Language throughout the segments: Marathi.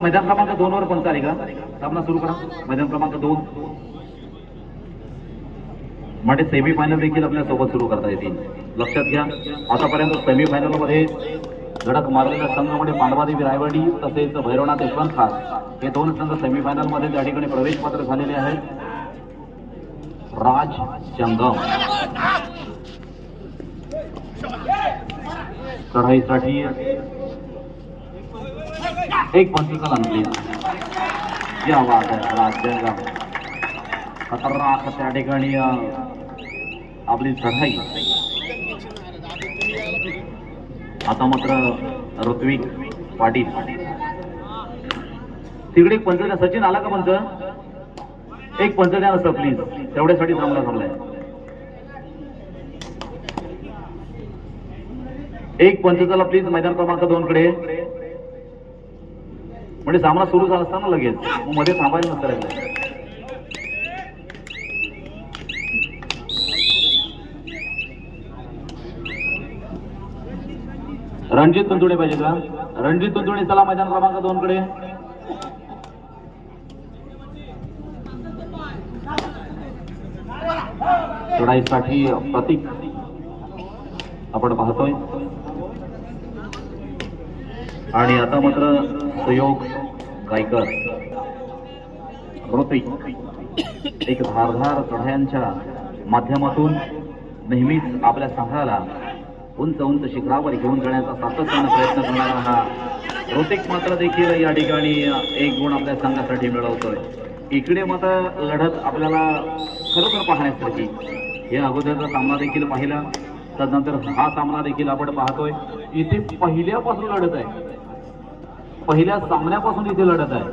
मैदान क्रमांक 2 वर पंच आले का? सामना सुरू करा. मैदान क्रमांक 2 म्हणजे सेमी फायनल देखील आपल्या सोबत सुरू करता येतील. लक्षात घ्या, आतापर्यंत सेमी फायनल मध्ये धडक मारलेल्या संघ म्हणजे पांडवादेवी रायवाडी तसेच भैरवनाथ यशवंत खास हे दोन संघ सेमी फायनल मध्ये त्या ठिकाणी प्रवेश पात्र झालेले आहेत. राज जंगम चढाईसाठी एक पंचीचा आणली. या आवाज आहे राज जंगम खतरनाक त्या ठिकाणी आपली चढाई. आता मात्र ऋत्विक पाटील तिकडे एक पंच द्या. सचिन आला का पंच? एक पंच द्या असं प्लीज, तेवढ्यासाठी थांबलाय. एक पंच झाला प्लीज मैदान क्रमांक 2 कडे. म्हणजे सामना सुरू झाला असताना लगेच मध्ये थांबायला नसतं. रणजित तुंतुडे पाहिजे का? रणजित तुंतुडे चला मैदान क्रमांक 2 कडे. चढाईसाठी प्रतीक आपण पाहतोय. आणि आता मात्र सहयोग गायकर ऋतिक एक धारधार चढायांच्या माध्यमातून नेहमीच आपल्या संघाला उंच उंच शिखरावर घेऊन जाण्याचा सातत्याने प्रयत्न करणारा हा ऋतिक मात्र देखील या ठिकाणी एक गुण आपल्या संघासाठी मिळवतोय. इकडे मात्र लढत आपल्याला खरोखर पाहण्यासाठी हे अगोदरचा सामना देखील पाहिला, तदनंतर हा सामना देखील आपण पाहतोय. इथे पहिल्यापासून लढत आहे, पहिल्या सामन्यापासून इथे लढत आहे.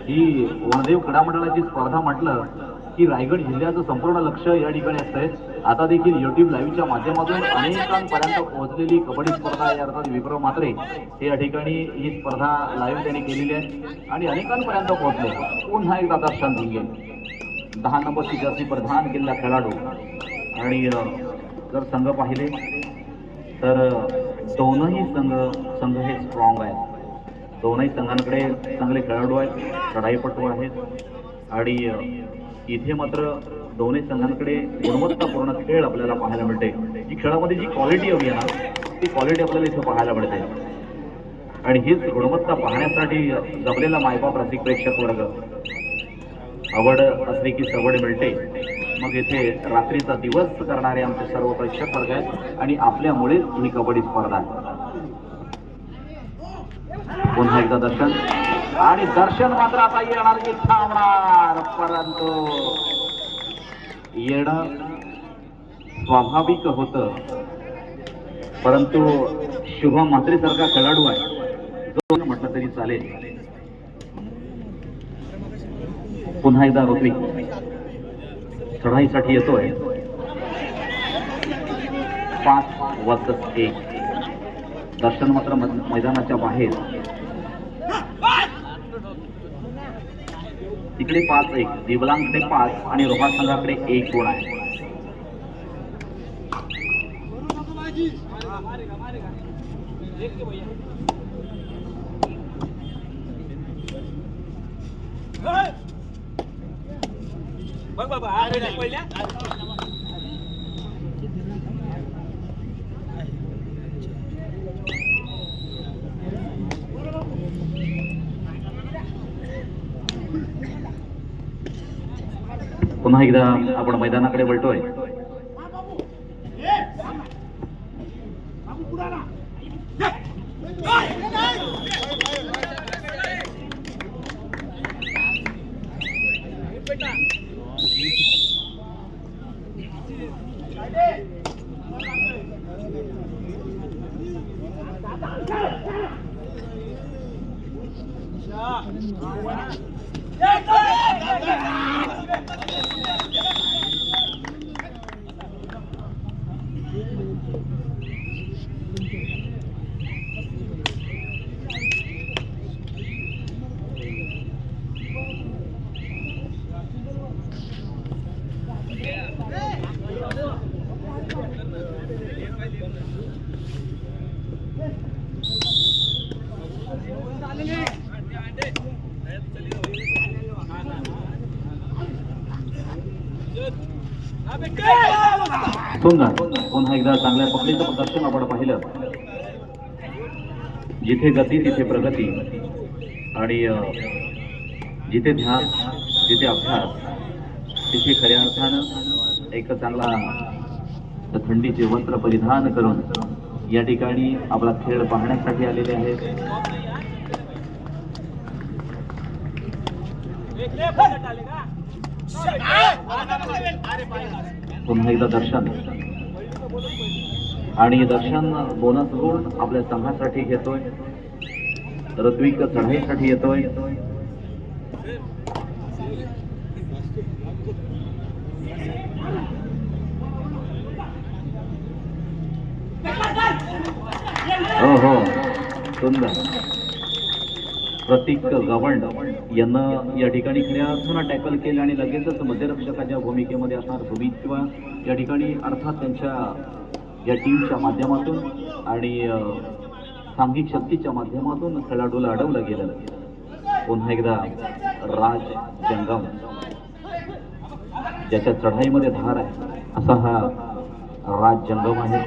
ही वनदेव क्रीडा मंडळाची स्पर्धा म्हटलं की रायगड जिल्ह्याचं संपूर्ण लक्ष या ठिकाणी असतंय. आता देखील युट्यूब लाईव्हच्या माध्यमातून अनेकांपर्यंत पोहोचलेली कबड्डी स्पर्धा आहे. अर्थात विप्रो म्हात्रे हे या ठिकाणी ही स्पर्धा लाईव्ह त्यांनी केलेली आहे आणि अनेकांपर्यंत पोहोचले. पुन्हा एकदा दर्शन दिले 10 नंबरची जर्सी प्रधान केलेला खेळाडू. आणि जर संघ पाहिले तर दोनही संघ हे स्ट्रॉंग आहेत. दोनही संघांकडे चांगले खेळाडू आहेत, चढाईपटू आहेत. आणि इथे मात्र दोन्ही संघांकडे गुणवत्तापूर्ण खेळ आपल्याला पाहायला मिळते. जी खेळामध्ये जी क्वालिटी हवी आहे ना, ती क्वालिटी आपल्याला इथे पाहायला मिळते. आणि हीच गुणवत्ता पाहण्यासाठी जमलेला मायबाप रसिक प्रेक्षक वर्ग. आवड असली की सवड मिळते. मग इथे रात्रीचा दिवस करणारे आमचे सर्व प्रेक्षक वर्ग आहेत आणि आपल्यामुळेच ही कबड्डी स्पर्धा आहे. पुन्हा एकदा दर्शन आणि दर्शन मात्र आता येणार की थांबणार, परंतु येणं स्वाभाविक होतं. परंतु शुभम म्हात्रे सारखा खेळाडू आहे जो म्हटलं तरी चालेल. पुन्हा एकदा ऋत्विक चढाईसाठी येतोय. 5 vs 1. दर्शन मात्र मैदानाच्या बाहेर. तिकडे 5-1 दिवलांकडे 5 आणि रोहा संघाकडे 1 गुण आहे. बघ बाबा पहिल्या पुन्हा एकदा आपण मैदानाकडे वळतोय. सुंदर. पुन्हा एकदा चांगल्या पकडीचं प्रदर्शन आपण पाहिलं. जिथे गती तिथे प्रगती आणि जिथे ध्यान जिथे अभ्यास तिथे खऱ्या अर्थानं एक चांगला थंडीचे वस्त्र परिधान करून या ठिकाणी आपला खेळ पाहण्यासाठी आलेले आहेत. पुन्हा एकदा दर्शन आणि दर्शन बोनस गुण आपल्या संघासाठी घेतोय. ऋत्विक चढाईसाठी येतोय. हो हो सुंदर. प्रतीक गवंड यांना या ठिकाणी खऱ्या अर्थानं टॅकल केलं आणि लगेचच मध्यरक्षकाच्या भूमिकेमध्ये असणार सुमित किंवा या ठिकाणी अर्थात त्यांच्या या टीमच्या माध्यमातून आणि सांघिक शक्तीच्या माध्यमातून खेळाडूला अडवलं गेलं. पुन्हा एकदा राज जंगम ज्याच्या चढाईमध्ये धार आहे असा हा राज जंगम आहे.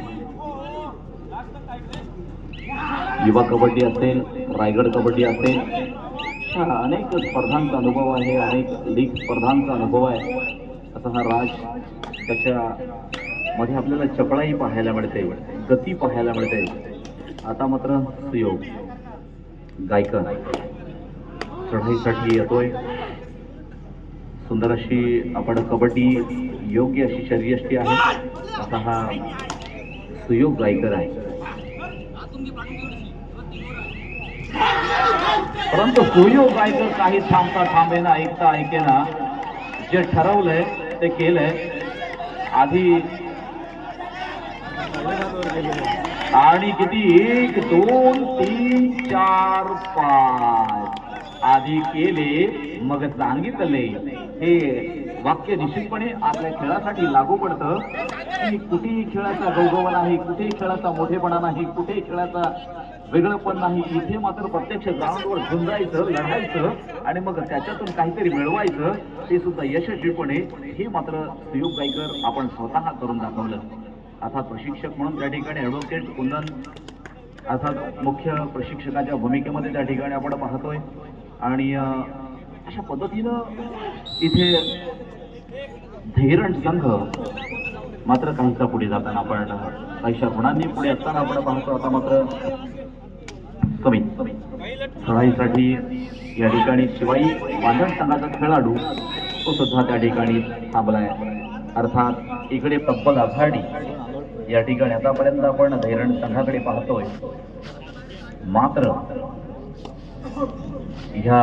युवा कबड्डी असेल, रायगड कबड्डी असेल, अनेक स्पर्धांचा अनुभव आहे, अनेक लीग स्पर्धांचा अनुभव आहे असा हा राज. त्याच्या मध्ये आपल्याला चपळाई पाहायला मिळते, गती पाहायला मिळते. आता मात्र सुयोग गायकर चढाईसाठी येतोय. सुंदर अशी आपण कबड्डी योग्य अशी शरीरयष्टी आहे असा हा सुयोग गायकर आहे. परंतु सुयोग गायकर काही थांबता थांबेना, ऐकता ऐकेना. जे ठरवलंय ते केलंय. आधी आणि किती 1 2 3 4 5 आधी केले मग सांगितले. हे वाक्य निश्चितपणे आपल्या खेळासाठी लागू पडतं की कुठेही खेळाचा गौगवण नाही, कुठेही खेळाचा मोठेपणा नाही, कुठेही खेळाचा वेगळंपण नाही. इथे मात्र प्रत्यक्ष ग्राउंडवर झुंजायचं, लढायचं आणि मग त्याच्यातून काहीतरी मिळवायचं, ते सुद्धा यशस्वीपणे. हे मात्र सुयोग गायकर आपण स्वतः करून दाखवलं. अर्थात प्रशिक्षक म्हणून त्या ठिकाणी ॲडव्होकेट कुंदन अर्थात मुख्य प्रशिक्षकाच्या भूमिकेमध्ये त्या ठिकाणी आपण पाहतोय. आणि अशा पद्धतीनं इथे धैरण संघ मात्र काहीसा पुढे जाताना आपण काहीशा गुणांनी पुढे असताना आपण पाहतो. आता मात्र कमी चढाईसाठी या ठिकाणी शिवाई वादळ संघाचा खेळाडू तो सुद्धा त्या ठिकाणी थांबलाय. अर्थात इकडे तब्बल आघाडी या ठिकाणी आतापर्यंत आपण धैरण संघाकडे पाहतोय. मात्र ह्या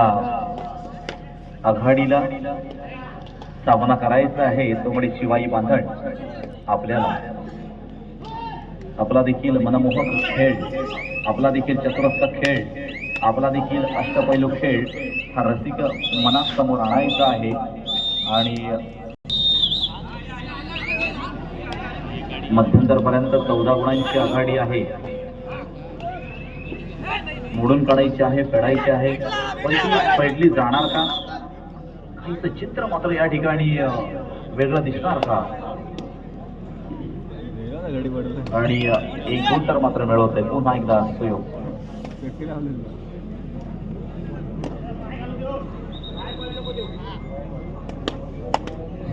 आघाडीला सामना करायचा आहे तो म्हणजे शिवाई बांधण. आपल्याला आपला देखील मनमोहक खेळ, आपला देखील चतुरस्र खेळ, आपला देखील अष्टपैलू खेळ हा रसिक मनासमोर आणायचा आहे. आणि मध्यंतरपर्यंत 14 गुणांची आघाडी आहे. मोडून काढायची आहे, फेडायची आहे, पण ती फेडली जाणार का? काहीच चित्र मात्र या ठिकाणी वेगळं दिसणार का? आणि 1 2 तर मात्र मिळवत आहे. पुन्हा एकदा सुयोग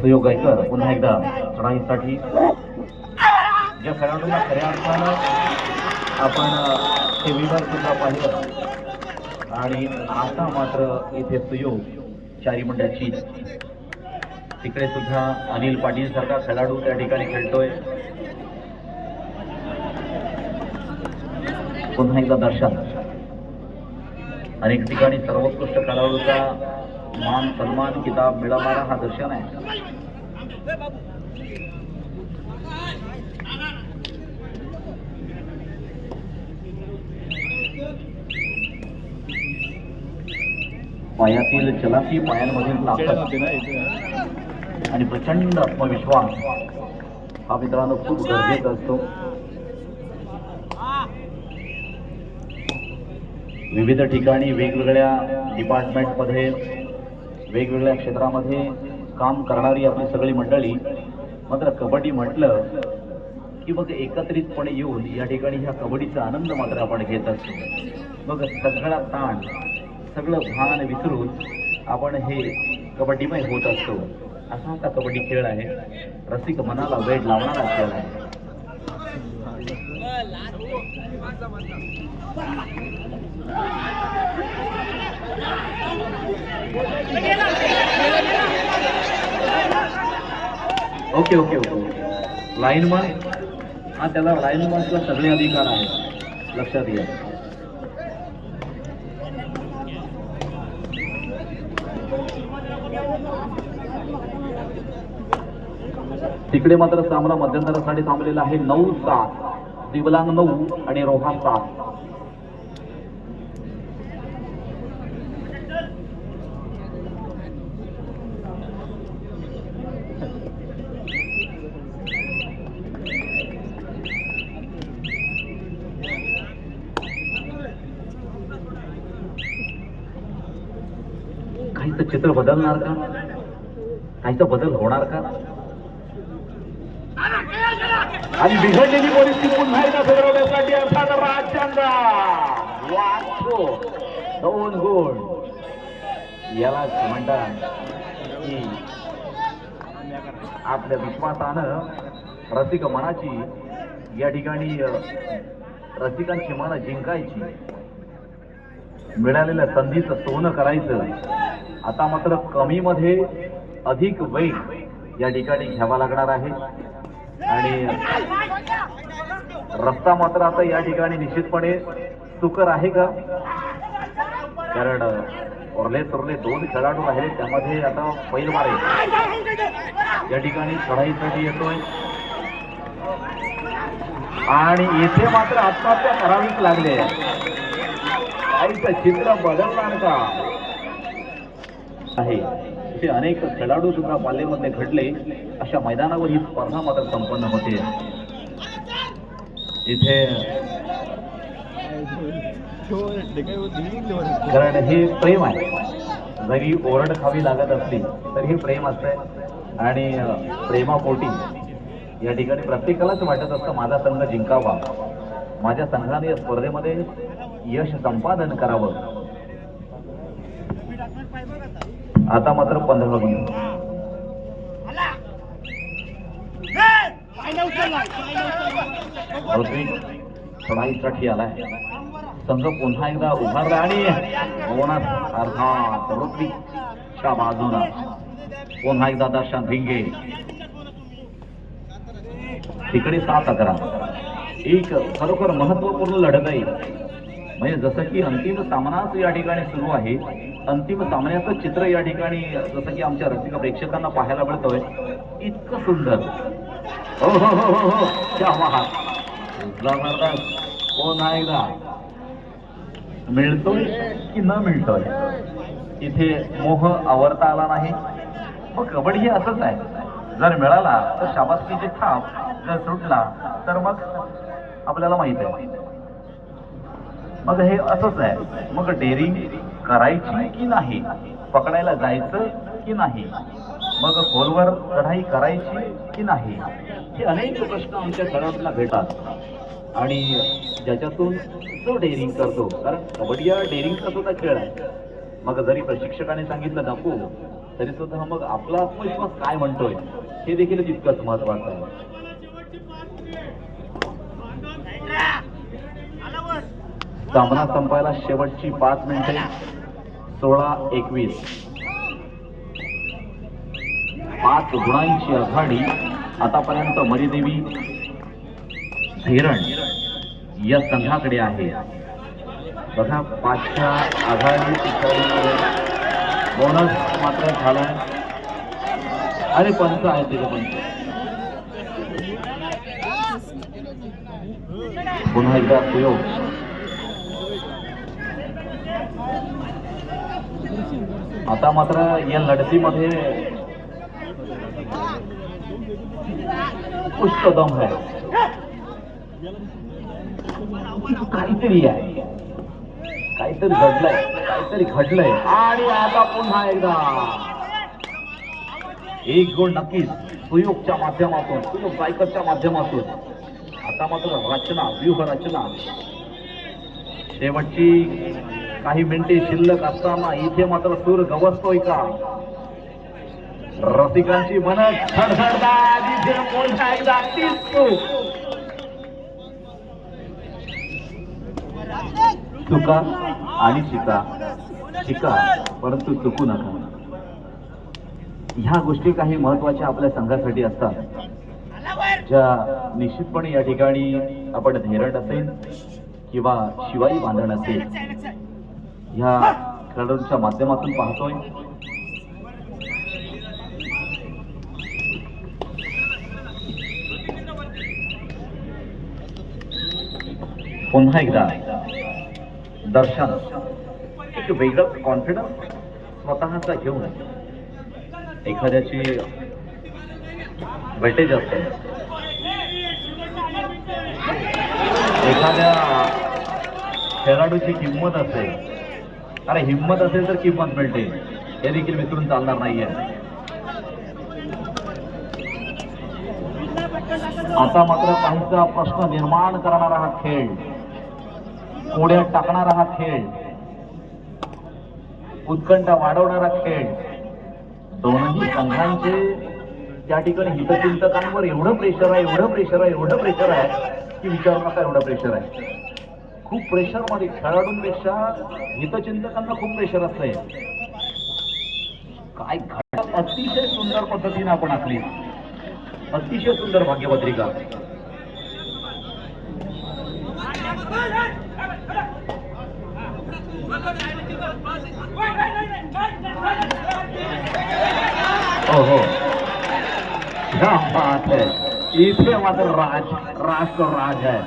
सुयोग गायकर पुन्हा एकदा चढाईसाठी. ज्या खेळाडूंना खऱ्या अर्थानं आपण टीव्हीवर सुद्धा पाहिलं आणि आता मात्र इथे सुयोग चारी मंडळाची. तिकडे सुद्धा अनिल पाटील सारखा खेळाडू त्या ठिकाणी खेळतोय. पुन्हा एकदा दर्शन. अनेक ठिकाणी सर्वोत्कृष्ट खेळाडूचा मान सन्मान किताब मिळवणारा हा दर्शन आहे. पायातील चलाकी, पायांमधील ताकद आणि प्रचंड आत्मविश्वास हा मित्रांनो खूप गरजेचा असतो. विविध ठिकाणी वेगवेगळ्या डिपार्टमेंटमध्ये वेगवेगळ्या क्षेत्रामध्ये काम करणारी आपली सगळी मंडळी मात्र कबड्डी म्हटलं की मग एकत्रितपणे येऊन या ठिकाणी ह्या कबड्डीचा आनंद मात्र आपण घेत असतो. मग सगळा ताण सगळं भान विसरून आपण हे कबड्डीमय होत असतो. असा हा कबड्डी खेळ आहे. रसिक मनाला वेळ लावणारा खेळ आहे. ओके ओके ओके लाईनमन हा त्याला लाईनमनला सगळे अधिकार आहेत, लक्षात घ्या. तिकडे मात्र सामना मध्यंतरासाठी थांबलेला आहे. 9-7 दिवलांग 9 आणि रोहा 7. काहीच चित्र बदलणार का? काहीचा बदल होणार का? आणि बिघडलेली परिस्थिती पुन्हा एकदा सुधारवण्यासाठी अर्थात राजचंद्र वाचो 2 गुण. यालाच म्हणतात की आपल्या विश्वासानं रसिक मनाची या ठिकाणी रसिकांची मनं जिंकायची, मिळालेल्या संधीचं सोनं करायचं. आता मात्र कमी मध्ये अधिक वेग या ठिकाणी घ्यावा लागणार आहे आणि रस्ता मात्र आता या ठिकाणी निश्चितपणे सुकर आहे का? कारण उरले सुरले 2 खेळाडू राहिले, त्यामध्ये आता बैल मारे या ठिकाणी चढाईसाठी येतोय आणि येथे मात्र आत्महत्या करावीच लागले. काहीच चित्र बदलणार का आहे. इथे अनेक खेळाडू सुद्धा पाल्यमध्ये घडले. अशा मैदानावर ही स्पर्धा मात्र संपन्न होते. इथे कारण हे प्रेम आहे. जरी ओरड खावी लागत असली तरी हे प्रेम असतंय आणि प्रेमापोटी या ठिकाणी प्रत्येकालाच वाटत असतं माझा संघ जिंकावा, माझ्या संघाने या स्पर्धेमध्ये यश संपादन करावं. आता मात्र 15 गुण चढाईसाठी आलाय. संघ पुन्हा एकदा उभारला आणि अर्थात ऋत्विकच्या बाजूला पुन्हा एकदा दर्शन भिंगे. तिकडे 7-11 एक खरोखर महत्वपूर्ण लढत आहे. म्हणजे जसं की अंतिम सामनाच या ठिकाणी सुरू आहे. अंतिम सामन्याचं चित्र या ठिकाणी जसं की आमच्या रसिक प्रेक्षकांना पाहायला मिळतोय. इतकं सुंदर. हो हो हो हो हो क्या जबरदस्त. पुन्हा एकदा मिळतोय की न मिळतोय, इथे मोह आवरता आला नाही. मग कबड्डी हे असंच आहे. जर मिळाला तर शाबासकीची थाप, जर सुटला तर मग आपल्याला माहित आहे. मग हे असंच आहे. मग डेअरिंग करायची की नाही, पकडायला जायचं की नाही, मग खोलवर चढाई करायची की नाही, हे अनेक प्रश्न आमच्या खेळाडूंना भेटतात. आणि ज्याच्यातून तो डेअरिंग करतो, कारण कबड्डी हा डेअरिंगचा सुद्धा खेळ आहे. मग जरी प्रशिक्षकाने सांगितलं नको तरी सुद्धा मग आपला आत्मविश्वास काय म्हणतोय हे देखील तितकंच महत्वाचं आहे. सामना संपायला शेवटची 5 मिनिटे. 16-21 5 गुणांची आघाडी आतापर्यंत मरीदेवी धैरण या संघाकडे आहे. बघा 5च्या आघाडी बोनस मात्र झाला आणि पंच आहे तिथे. पंच पुन्हा एकदा सुयोग. आता मात्र या लढतीमध्ये पुष्ट दम आहे. काहीतरी आहे, काहीतरी घडलंय, काहीतरी घडलंय. आणि आता पुन्हा एकदा एक गोल नक्कीच सुयोगच्या माध्यमातून, सुयोग सायकलच्या माध्यमातून. आता मात्र रचना, व्यूह रचना, शेवटची काही मिनिटे शिल्लक असताना इथे मात्र सूर गवसतोय का? रसिकांची मन धडधडतात. इथे पुन्हा एकदा तीच चुका आणि शिका, शिका परंतु चुकू नका. ह्या गोष्टी काही महत्वाच्या आपल्या संघासाठी असतात, ज्या निश्चितपणे या ठिकाणी आपण धेरड असेल किंवा शिवाई बांधण असेल ह्या खेळाडूंच्या माध्यमातून पाहतोय. पुन्हा एकदा दर्शन एक वेगळं कॉन्फिडन्स स्वतःचा घेऊन एखाद्याची वेटेज असते, एखाद्या खेळाडूची किंमत असेल. अरे हिंमत असेल तर किंमत मिळते, हे देखील विसरून चालणार नाहीये. आता मात्र काहीचा प्रश्न निर्माण करणारा हा खेळ, कोड्यात टाकणारा हा खेळ, उत्कंठा वाढवणारा खेळ. दोनही संघांचे त्या ठिकाणी हितचिंतकांवर एवढं प्रेशर आहे, एवढं प्रेशर आहे, एवढं प्रेशर आहे की विचारू नका एवढं प्रेशर आहे. खूप प्रेशर मध्ये खेळाडूंपेक्षा हितचिंतकांना खूप प्रेशर असतंय. काय घडत अतिशय सुंदर पद्धतीने आपण आखली, अतिशय सुंदर भाग्यपत्रिका. हो क्या बात है, इथे मात्र राज तो राज है.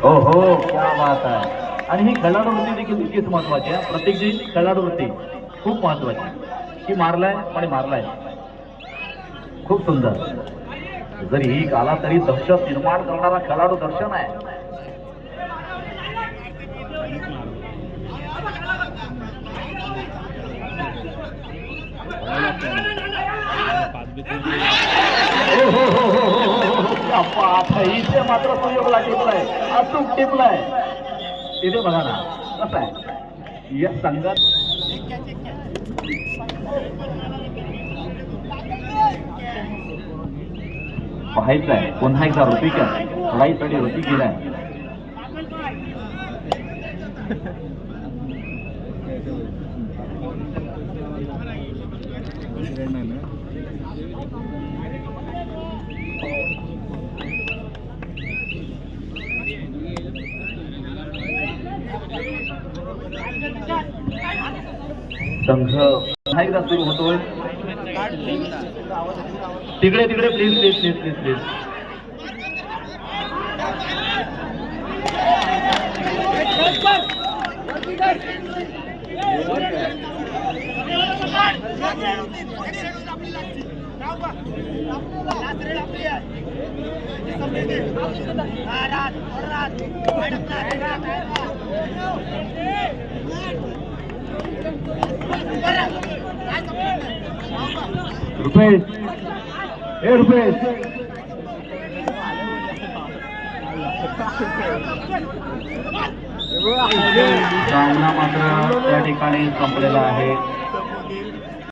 हो क्या बात आहे. आणि ही खेळाडू वृत्ती देखील तितकीच महत्वाची आहे. प्रत्येकची खेळाडू वृत्ती खूप महत्वाची, की मारलाय आणि मारलाय, खूप सुंदर. जरी ही आला तरी दहशत निर्माण करणारा खेळाडू दर्शन आहे. इथे मात्र सुयोगला टिपलाय, अचूक टिपलाय. इथे बघा ना कसं आहे या संघात. पाहायचंय पुन्हा एकदा ऋतिका लढाईसाठी ऋतिक गेलाय. संघ पुन्हा एकदा सुरू होतोय. तिकडे तिकडे please please please please please. Rupesh, हे रुपेश, सामना मात्र त्या ठिकाणी संपलेला आहे.